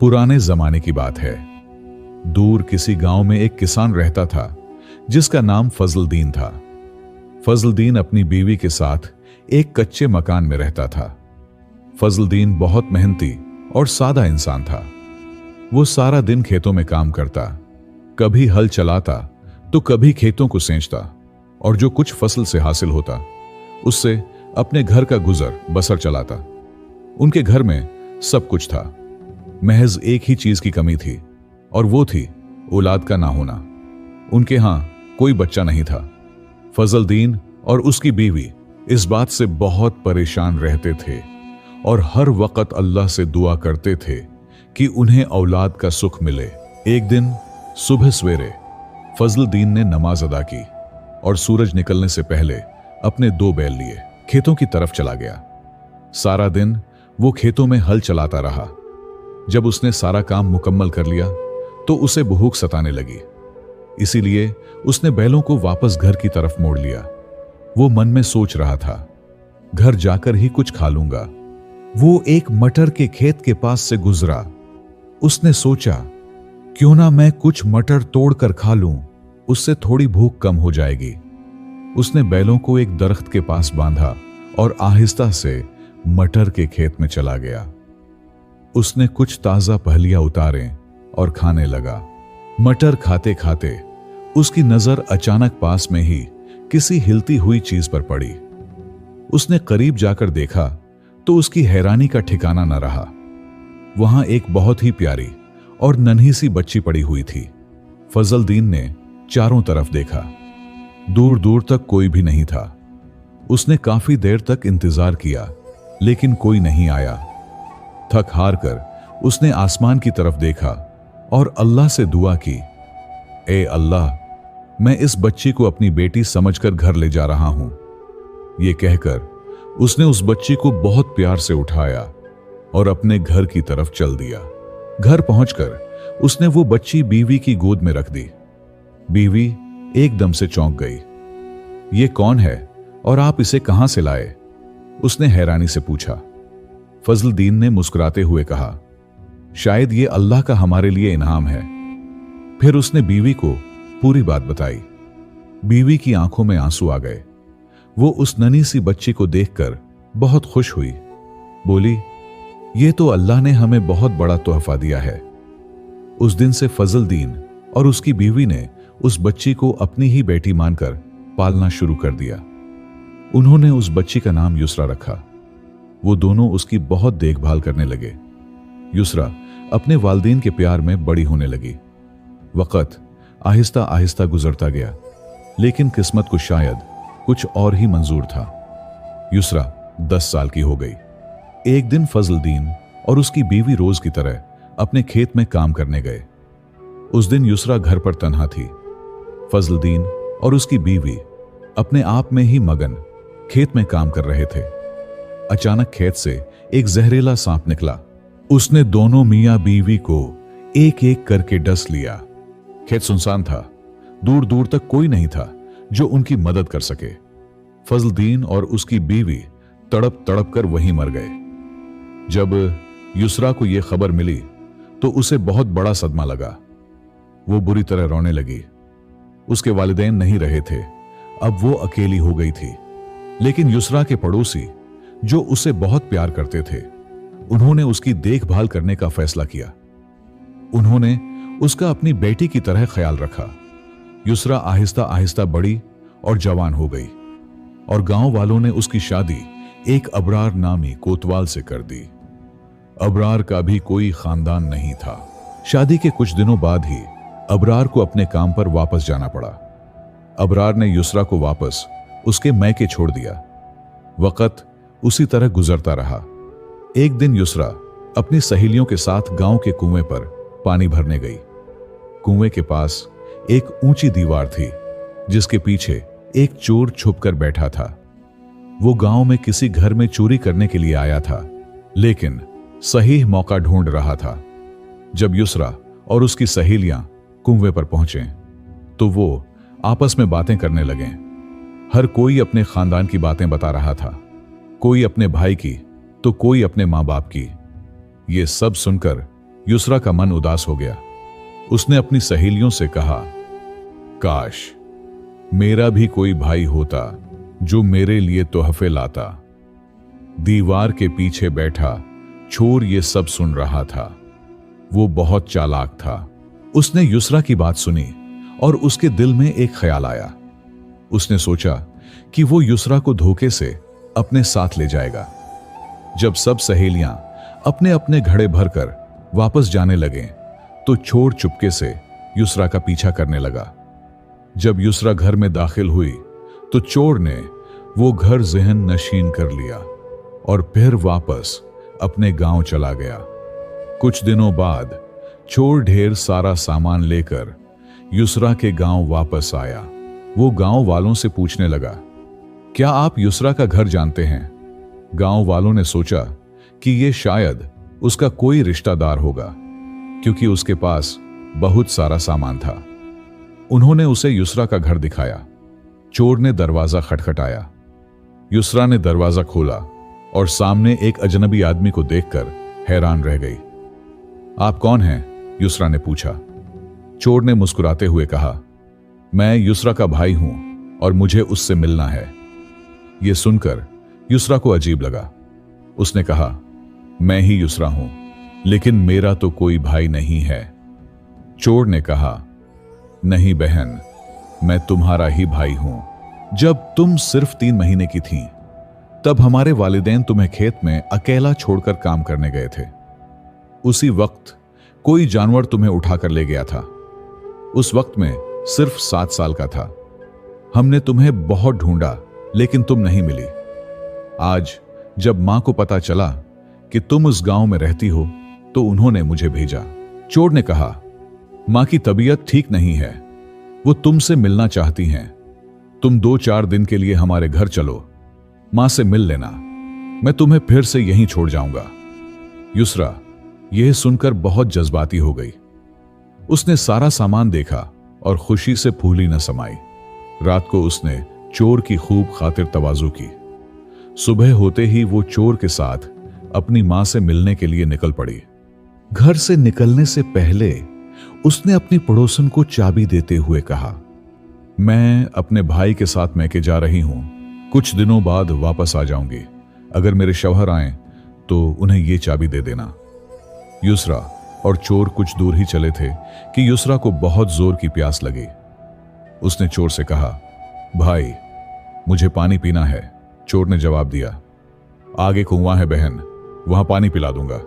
पुराने जमाने की बात है। दूर किसी गांव में एक किसान रहता था जिसका नाम फजलदीन था। फजलदीन अपनी बीवी के साथ एक कच्चे मकान में रहता था। फजलदीन बहुत मेहनती और सादा इंसान था। वो सारा दिन खेतों में काम करता, कभी हल चलाता तो कभी खेतों को सींचता, और जो कुछ फसल से हासिल होता उससे अपने घर का गुजर बसर चलाता। उनके घर में सब कुछ था, महज एक ही चीज की कमी थी, और वो थी औलाद का ना होना। उनके यहां कोई बच्चा नहीं था। फजलदीन और उसकी बीवी इस बात से बहुत परेशान रहते थे और हर वक्त अल्लाह से दुआ करते थे कि उन्हें औलाद का सुख मिले। एक दिन सुबह सवेरे फजलदीन ने नमाज अदा की और सूरज निकलने से पहले अपने 2 बैल लिए खेतों की तरफ चला गया। सारा दिन वो खेतों में हल चलाता रहा। जब उसने सारा काम मुकम्मल कर लिया तो उसे भूख सताने लगी, इसीलिए उसने बैलों को वापस घर की तरफ मोड़ लिया। वो मन में सोच रहा था, घर जाकर ही कुछ खा लूंगा। वो एक मटर के खेत के पास से गुजरा। उसने सोचा, क्यों ना मैं कुछ मटर तोड़कर खा लूं, उससे थोड़ी भूख कम हो जाएगी। उसने बैलों को एक दरख्त के पास बांधा और आहिस्ता से मटर के खेत में चला गया। उसने कुछ ताजा पहलियां उतारे और खाने लगा। मटर खाते खाते उसकी नजर अचानक पास में ही किसी हिलती हुई चीज पर पड़ी। उसने करीब जाकर देखा तो उसकी हैरानी का ठिकाना न रहा। वहां एक बहुत ही प्यारी और नन्ही सी बच्ची पड़ी हुई थी। फजलदीन ने चारों तरफ देखा, दूर दूर तक कोई भी नहीं था। उसने काफी देर तक इंतजार किया, लेकिन कोई नहीं आया। थक हार कर उसने आसमान की तरफ देखा और अल्लाह से दुआ की, ए अल्लाह, मैं इस बच्ची को अपनी बेटी समझकर घर ले जा रहा हूं। ये कहकर उसने उस बच्ची को बहुत प्यार से उठाया और अपने घर की तरफ चल दिया। घर पहुंचकर उसने वो बच्ची बीवी की गोद में रख दी। बीवी एकदम से चौंक गई। ये कौन है और आप इसे कहां से लाए? उसने हैरानी से पूछा। फजलदीन ने मुस्कुराते हुए कहा, शायद ये अल्लाह का हमारे लिए इनाम है। फिर उसने बीवी को पूरी बात बताई। बीवी की आंखों में आंसू आ गए। वो उस नन्ही सी बच्ची को देखकर बहुत खुश हुई। बोली, ये तो अल्लाह ने हमें बहुत बड़ा तोहफा दिया है। उस दिन से फजलदीन और उसकी बीवी ने उस बच्ची को अपनी ही बेटी मानकर पालना शुरू कर दिया। उन्होंने उस बच्ची का नाम युसरा रखा। वो दोनों उसकी बहुत देखभाल करने लगे। युसरा अपने वालिदैन के प्यार में बड़ी होने लगी। वक्त आहिस्ता आहिस्ता गुजरता गया, लेकिन किस्मत को शायद कुछ और ही मंजूर था। युसरा 10 साल की हो गई। एक दिन फजलदीन और उसकी बीवी रोज की तरह अपने खेत में काम करने गए। उस दिन युसरा घर पर तन्हा थी। फजलदीन और उसकी बीवी अपने आप में ही मगन खेत में काम कर रहे थे। अचानक खेत से एक जहरीला सांप निकला। उसने दोनों मियां बीवी को एक एक करके डस लिया। खेत सुनसान था, दूर दूर तक कोई नहीं था जो उनकी मदद कर सके। फजलदीन और उसकी बीवी तड़प तड़प कर वहीं मर गए। जब युसरा को यह खबर मिली तो उसे बहुत बड़ा सदमा लगा। वो बुरी तरह रोने लगी। उसके वालिदैन नहीं रहे थे, अब वो अकेली हो गई थी। लेकिन युसरा के पड़ोसी, जो उसे बहुत प्यार करते थे, उन्होंने उसकी देखभाल करने का फैसला किया। उन्होंने उसका अपनी बेटी की तरह ख्याल रखा। युसरा आहिस्ता आहिस्ता बड़ी और जवान हो गई और गांव वालों ने उसकी शादी एक अबरार नामी कोतवाल से कर दी। अबरार का भी कोई खानदान नहीं था। शादी के कुछ दिनों बाद ही अबरार को अपने काम पर वापस जाना पड़ा। अबरार ने युसरा को वापस उसके मैके छोड़ दिया। वक्त उसी तरह गुजरता रहा। एक दिन युसरा अपनी सहेलियों के साथ गांव के कुएं पर पानी भरने गई। कुएं के पास एक ऊंची दीवार थी जिसके पीछे एक चोर छुपकर बैठा था। वो गांव में किसी घर में चोरी करने के लिए आया था, लेकिन सही मौका ढूंढ रहा था। जब युसरा और उसकी सहेलियां कुएं पर पहुंचे तो वो आपस में बातें करने लगे। हर कोई अपने खानदान की बातें बता रहा था, कोई अपने भाई की तो कोई अपने मां बाप की। ये सब सुनकर युसरा का मन उदास हो गया। उसने अपनी सहेलियों से कहा, काश मेरा भी कोई भाई होता जो मेरे लिए तोहफे लाता। दीवार के पीछे बैठा चोर ये सब सुन रहा था। वो बहुत चालाक था। उसने युसरा की बात सुनी और उसके दिल में एक ख्याल आया। उसने सोचा कि वो युसरा को धोखे से अपने साथ ले जाएगा। जब सब सहेलियां अपने अपने घड़े भरकर वापस जाने लगे तो चोर चुपके से युसरा का पीछा करने लगा। जब युसरा घर में दाखिल हुई तो चोर ने वो घर ज़हन नशीन कर लिया और फिर वापस अपने गांव चला गया। कुछ दिनों बाद चोर ढेर सारा सामान लेकर युसरा के गांव वापस आया। वो गांव वालों से पूछने लगा, क्या आप युसरा का घर जानते हैं? गांव वालों ने सोचा कि ये शायद उसका कोई रिश्तेदार होगा, क्योंकि उसके पास बहुत सारा सामान था। उन्होंने उसे युसरा का घर दिखाया। चोर ने दरवाजा खटखटाया। युसरा ने दरवाजा खोला और सामने एक अजनबी आदमी को देखकर हैरान रह गई। आप कौन हैं? युसरा ने पूछा। चोर ने मुस्कुराते हुए कहा, मैं युसरा का भाई हूं और मुझे उससे मिलना है। यह सुनकर युसरा को अजीब लगा। उसने कहा, मैं ही युसरा हूं, लेकिन मेरा तो कोई भाई नहीं है। चोर ने कहा, नहीं बहन, मैं तुम्हारा ही भाई हूं। जब तुम सिर्फ 3 महीने की थीं, तब हमारे वालिदैन तुम्हें खेत में अकेला छोड़कर काम करने गए थे। उसी वक्त कोई जानवर तुम्हें उठाकर ले गया था। उस वक्त में सिर्फ 7 साल का था। हमने तुम्हें बहुत ढूंढा, लेकिन तुम नहीं मिली। आज जब मां को पता चला कि तुम उस गांव में रहती हो, तो उन्होंने मुझे भेजा। चोर ने कहा, मां की तबीयत ठीक नहीं है, वो तुमसे मिलना चाहती हैं। तुम 2-4 दिन के लिए हमारे घर चलो, मां से मिल लेना। मैं तुम्हें फिर से यहीं छोड़ जाऊंगा। युसरा यह सुनकर बहुत जज्बाती हो गई। उसने सारा सामान देखा और खुशी से फूली न समाई। रात को उसने चोर की खूब खातिर तवाजू की। सुबह होते ही वो चोर के साथ अपनी मां से मिलने के लिए निकल पड़ी। घर से निकलने से पहले उसने अपनी पड़ोसन को चाबी देते हुए कहा, मैं अपने भाई के साथ मैके जा रही हूं, कुछ दिनों बाद वापस आ जाऊंगी। अगर मेरे शौहर आए तो उन्हें ये चाबी दे देना। युसरा और चोर कुछ दूर ही चले थे कि युसरा को बहुत जोर की प्यास लगी। उसने चोर से कहा, भाई मुझे पानी पीना है। चोर ने जवाब दिया, आगे कुआं है बहन, वहां पानी पिला दूंगा।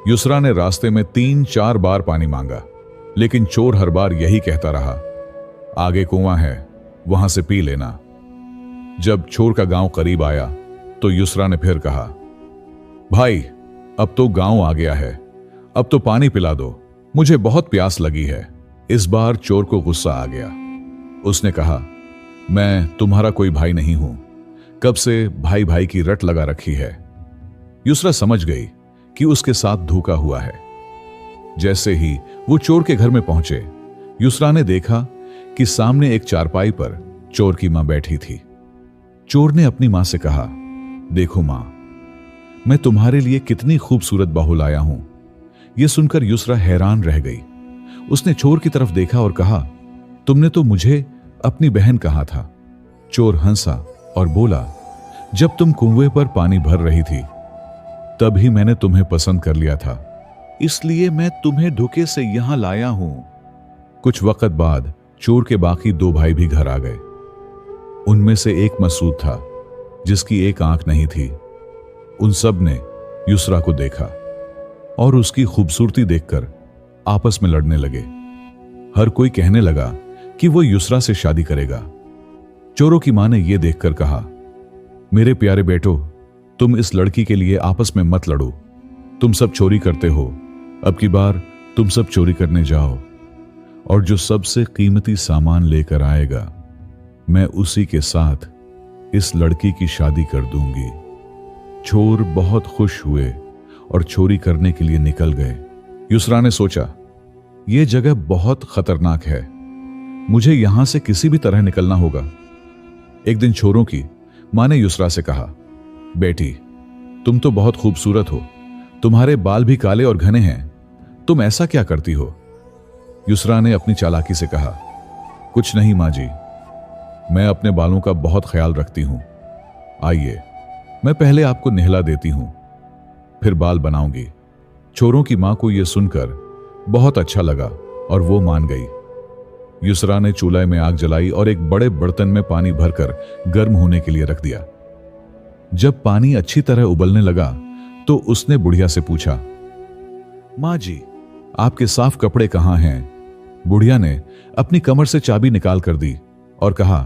युसरा ने रास्ते में 3-4 बार पानी मांगा, लेकिन चोर हर बार यही कहता रहा, आगे कुआं है, वहां से पी लेना। जब चोर का गांव करीब आया तो युसरा ने फिर कहा, भाई अब तो गांव आ गया है, अब तो पानी पिला दो, मुझे बहुत प्यास लगी है। इस बार चोर को गुस्सा आ गया। उसने कहा, मैं तुम्हारा कोई भाई नहीं हूं, कब से भाई भाई की रट लगा रखी है। युसरा समझ गई कि उसके साथ धोखा हुआ है। जैसे ही वो चोर के घर में पहुंचे, युसरा ने देखा कि सामने एक चारपाई पर चोर की मां बैठी थी। चोर ने अपनी मां से कहा, देखो मां, मैं तुम्हारे लिए कितनी खूबसूरत बहू लाया हूं। यह सुनकर युसरा हैरान रह गई। उसने चोर की तरफ देखा और कहा, तुमने तो मुझे अपनी बहन कहा था। चोर हंसा और बोला, जब तुम कुएं पर पानी भर रही थी तभी मैंने तुम्हें पसंद कर लिया था, इसलिए मैं तुम्हें धोखे से यहां लाया हूं। कुछ वक्त बाद चोर के बाकी 2 भाई भी घर आ गए। उनमें से एक मसूद था, जिसकी एक आंख नहीं थी। उन सब ने युसरा को देखा और उसकी खूबसूरती देखकर आपस में लड़ने लगे। हर कोई कहने लगा कि वो युसरा से शादी करेगा। चोरों की मां ने यह देखकर कहा, मेरे प्यारे बेटो, तुम इस लड़की के लिए आपस में मत लड़ो। तुम सब चोरी करते हो, अब की बार तुम सब चोरी करने जाओ, और जो सबसे कीमती सामान लेकर आएगा मैं उसी के साथ इस लड़की की शादी कर दूंगी। चोर बहुत खुश हुए और चोरी करने के लिए निकल गए। युसरा ने सोचा, यह जगह बहुत खतरनाक है, मुझे यहां से किसी भी तरह निकलना होगा। एक दिन चोरों की मां ने युसरा से कहा, बेटी तुम तो बहुत खूबसूरत हो, तुम्हारे बाल भी काले और घने हैं, तुम ऐसा क्या करती हो? युसरा ने अपनी चालाकी से कहा। कुछ नहीं माँ जी, मैं अपने बालों का बहुत ख्याल रखती हूं। आइए, मैं पहले आपको नहला देती हूं, फिर बाल बनाऊंगी। चोरों की मां को यह सुनकर बहुत अच्छा लगा और वो मान गई। युसरा ने चूल्हे में आग जलाई और एक बड़े बर्तन में पानी भरकर गर्म होने के लिए रख दिया। जब पानी अच्छी तरह उबलने लगा तो उसने बुढ़िया से पूछा, माँ जी, आपके साफ कपड़े कहां हैं? बुढ़िया ने अपनी कमर से चाबी निकाल कर दी और कहा,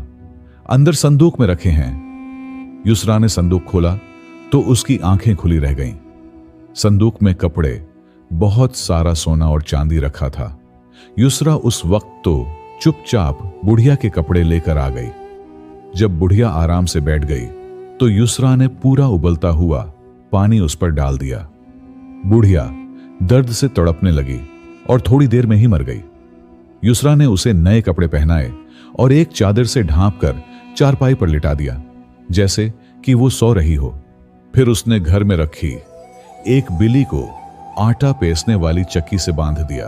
अंदर संदूक में रखे हैं। युसरा ने संदूक खोला तो उसकी आंखें खुली रह गईं। संदूक में कपड़े, बहुत सारा सोना और चांदी रखा था। युसरा उस वक्त तो चुपचाप बुढ़िया के कपड़े लेकर आ गई। जब बुढ़िया आराम से बैठ गई तो युसरा ने पूरा उबलता हुआ पानी उस पर डाल दिया। बुढ़िया दर्द से तड़पने लगी और थोड़ी देर में ही मर गई। युसरा ने उसे नए कपड़े पहनाए और एक चादर से ढांप कर चारपाई पर लिटा दिया, जैसे कि वो सो रही हो। फिर उसने घर में रखी एक बिल्ली को आटा पीसने वाली चक्की से बांध दिया।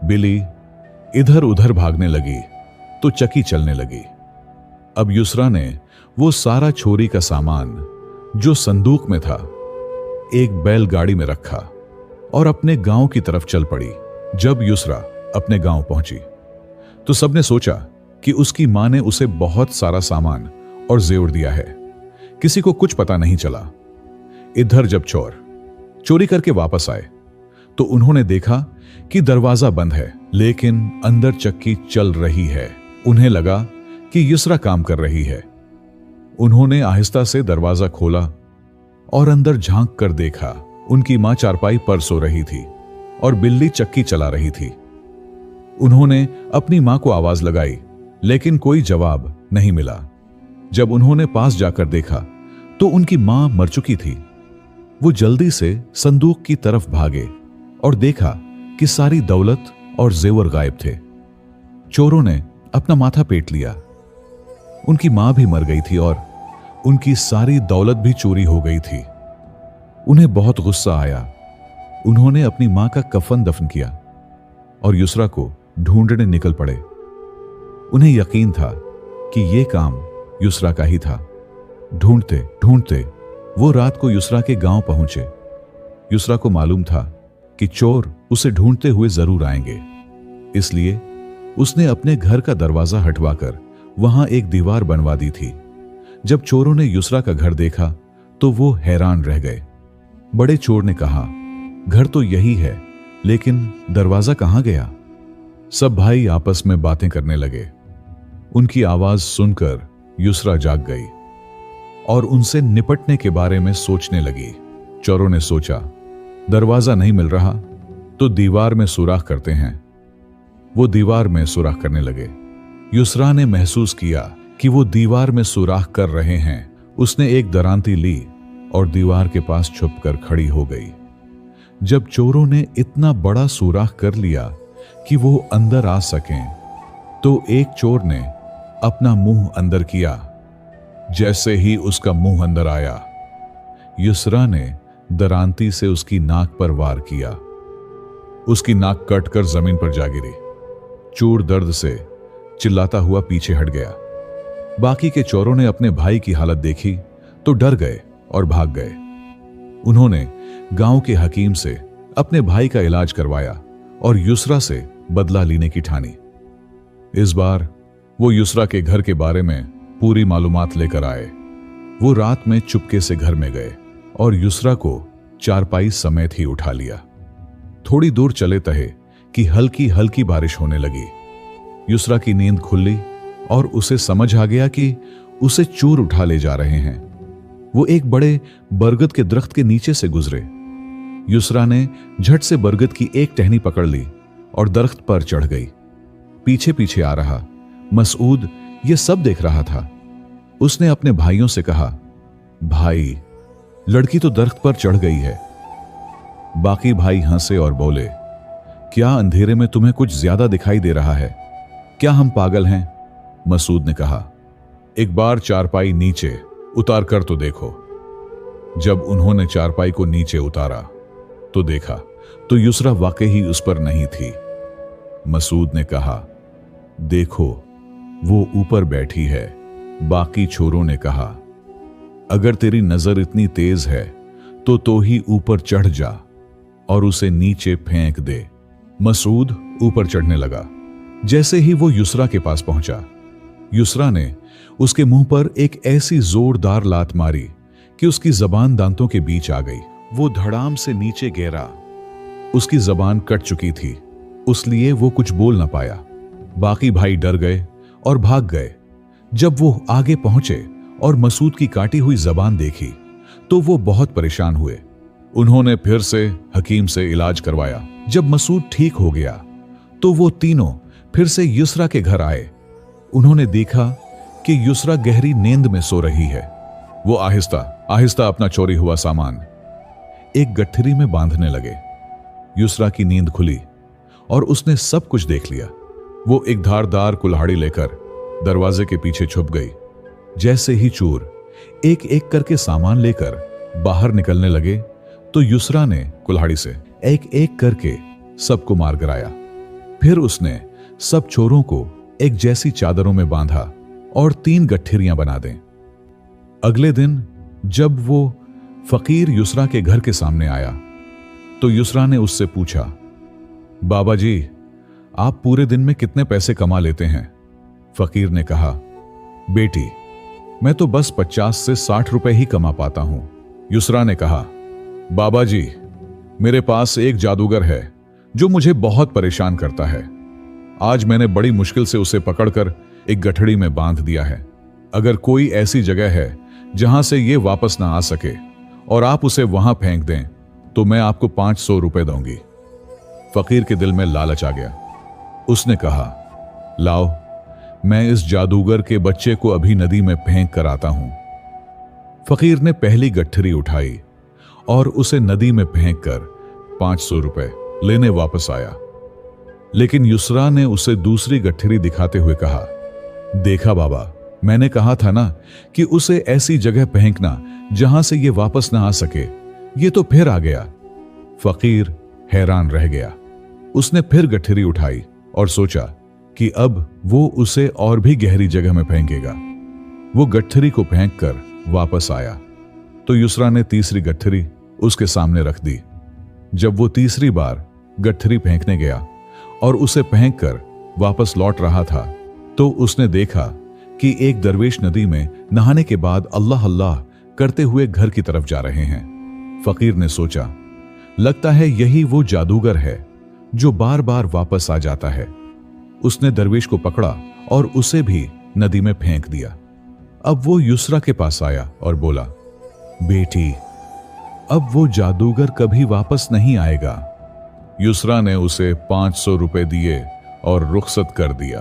बिल्ली इधर उधर भागने लगी तो चक्की चलने लगी। अब युसरा ने वो सारा चोरी का सामान जो संदूक में था एक बैलगाड़ी में रखा और अपने गांव की तरफ चल पड़ी। जब युसरा अपने गांव पहुंची तो सबने सोचा कि उसकी मां ने उसे बहुत सारा सामान और जेवर दिया है। किसी को कुछ पता नहीं चला। इधर जब चोर चोरी करके वापस आए तो उन्होंने देखा कि दरवाजा बंद है, लेकिन अंदर चक्की चल रही है। उन्हें लगा कि युसरा काम कर रही है। उन्होंने आहिस्ता से दरवाजा खोला और अंदर झांक कर देखा। उनकी मां चारपाई पर सो रही थी और बिल्ली चक्की चला रही थी। उन्होंने अपनी मां को आवाज लगाई, लेकिन कोई जवाब नहीं मिला। जब उन्होंने पास जाकर देखा तो उनकी मां मर चुकी थी। वो जल्दी से संदूक की तरफ भागे और देखा कि सारी दौलत और जेवर गायब थे। चोरों ने अपना माथा पीट लिया। उनकी मां भी मर गई थी और उनकी सारी दौलत भी चोरी हो गई थी। उन्हें बहुत गुस्सा आया। उन्होंने अपनी मां का कफन दफन किया और युसरा को ढूंढने निकल पड़े। उन्हें यकीन था कि यह काम युसरा का ही था। ढूंढते ढूंढते वो रात को युसरा के गांव पहुंचे। युसरा को मालूम था कि चोर उसे ढूंढते हुए जरूर आएंगे, इसलिए उसने अपने घर का दरवाजा हटवाकर वहां एक दीवार बनवा दी थी। जब चोरों ने युसरा का घर देखा तो वो हैरान रह गए। बड़े चोर ने कहा, घर तो यही है, लेकिन दरवाजा कहां गया? सब भाई आपस में बातें करने लगे। उनकी आवाज सुनकर युसरा जाग गई और उनसे निपटने के बारे में सोचने लगी। चोरों ने सोचा, दरवाजा नहीं मिल रहा तो दीवार में सुराख करते हैं। वो दीवार में सुराख करने लगे। युसरा ने महसूस किया कि वो दीवार में सुराख कर रहे हैं। उसने एक दरांती ली और दीवार के पास छुपकर खड़ी हो गई। जब चोरों ने इतना बड़ा सुराख कर लिया कि वो अंदर आ सकें, तो एक चोर ने अपना मुंह अंदर किया। जैसे ही उसका मुंह अंदर आया, युसरा ने दरांती से उसकी नाक पर वार किया। उसकी नाक कटकर जमीन पर जा गिरी। चोर दर्द से चिल्लाता हुआ पीछे हट गया। बाकी के चोरों ने अपने भाई की हालत देखी तो डर गए और भाग गए। उन्होंने गांव के हकीम से अपने भाई का इलाज करवाया और युसरा से बदला लेने की ठानी। इस बार वो युसरा के घर के बारे में पूरी मालूमात लेकर आए। वो रात में चुपके से घर में गए और युसरा को चारपाई समेत ही उठा लिया। थोड़ी दूर चले तहे कि हल्की हल्की बारिश होने लगी। युसरा की नींद खुली और उसे समझ आ गया कि उसे चोर उठा ले जा रहे हैं। वो एक बड़े बरगद के दरख्त के नीचे से गुजरे। युसरा ने झट से बरगद की एक टहनी पकड़ ली और दरख्त पर चढ़ गई। पीछे पीछे आ रहा मसूद ये सब देख रहा था। उसने अपने भाइयों से कहा, भाई, लड़की तो दरख्त पर चढ़ गई है। बाकी भाई हंसे और बोले, क्या अंधेरे में तुम्हें कुछ ज्यादा दिखाई दे रहा है? क्या हम पागल हैं? मसूद ने कहा, एक बार चारपाई नीचे उतार कर तो देखो। जब उन्होंने चारपाई को नीचे उतारा तो देखा तो युसरा वाकई उस पर नहीं थी। मसूद ने कहा, देखो वो ऊपर बैठी है। बाकी छोरों ने कहा, अगर तेरी नजर इतनी तेज है तो ही ऊपर चढ़ जा और उसे नीचे फेंक दे। मसूद ऊपर चढ़ने लगा। जैसे ही वो युसरा के पास पहुंचा, युसरा ने उसके मुंह पर एक ऐसी जोरदार लात मारी कि उसकी जबान दांतों के बीच आ गई। वो धड़ाम से नीचे गिरा। उसकी जबान कट चुकी थी, उसलिए वो कुछ बोल ना पाया। बाकी भाई डर गए और भाग गए। जब वो आगे पहुंचे और मसूद की काटी हुई जबान देखी तो वो बहुत परेशान हुए। उन्होंने फिर से हकीम से इलाज करवाया। जब मसूद ठीक हो गया तो वो तीनों फिर से युसरा के घर आए। उन्होंने देखा कि युसरा गहरी नींद में सो रही है। वो आहिस्ता आहिस्ता अपना चोरी हुआ सामान एक गठरी में बांधने लगे। युसरा की नींद खुली और उसने सब कुछ देख लिया। वो एक धारदार कुल्हाड़ी लेकर दरवाजे के पीछे छुप गई। जैसे ही चोर एक एक करके सामान लेकर बाहर निकलने लगे तो युसरा ने कुल्हाड़ी से एक एक करके सबको मार गिराया। फिर उसने सब चोरों को एक जैसी चादरों में बांधा और 3 गठरियां बना दें। अगले दिन जब वो फकीर युसरा के घर के सामने आया तो युसरा ने उससे पूछा, बाबा जी, आप पूरे दिन में कितने पैसे कमा लेते हैं? फकीर ने कहा, बेटी, मैं तो बस 50 से 60 रुपए ही कमा पाता हूं। युसरा ने कहा, बाबा जी, मेरे पास एक जादूगर है जो मुझे बहुत परेशान करता है। आज मैंने बड़ी मुश्किल से उसे पकड़कर एक गठड़ी में बांध दिया है। अगर कोई ऐसी जगह है जहां से ये वापस ना आ सके और आप उसे वहां फेंक दें तो मैं आपको 500 रुपए दूंगी। फकीर के दिल में लालच आ गया। उसने कहा, लाओ, मैं इस जादूगर के बच्चे को अभी नदी में फेंक कर आता हूं। फकीर ने पहली गठरी उठाई और उसे नदी में फेंक कर 500 रुपए लेने वापस आया। लेकिन युसरा ने उसे दूसरी गठरी दिखाते हुए कहा, देखा बाबा, मैंने कहा था ना कि उसे ऐसी जगह फेंकना जहां से ये वापस ना आ सके। ये तो फिर आ गया। फकीर हैरान रह गया। उसने फिर गठरी उठाई और सोचा कि अब वो उसे और भी गहरी जगह में फेंकेगा। वो गठरी को फेंककर वापस आया तो युसरा ने तीसरी गठरी उसके सामने रख दी। जब वो तीसरी बार गठरी फेंकने गया और उसे फेंककर वापस लौट रहा था तो उसने देखा कि एक दरवेश नदी में नहाने के बाद अल्लाह अल्लाह करते हुए घर की तरफ जा रहे हैं। फकीर ने सोचा, लगता है यही वो जादूगर है जो बार बार वापस आ जाता है। उसने दरवेश को पकड़ा और उसे भी नदी में फेंक दिया। अब वो युसरा के पास आया और बोला, बेटी, अब वो जादूगर कभी वापस नहीं आएगा। युसरा ने उसे 500 रुपए दिए और रुखसत कर दिया।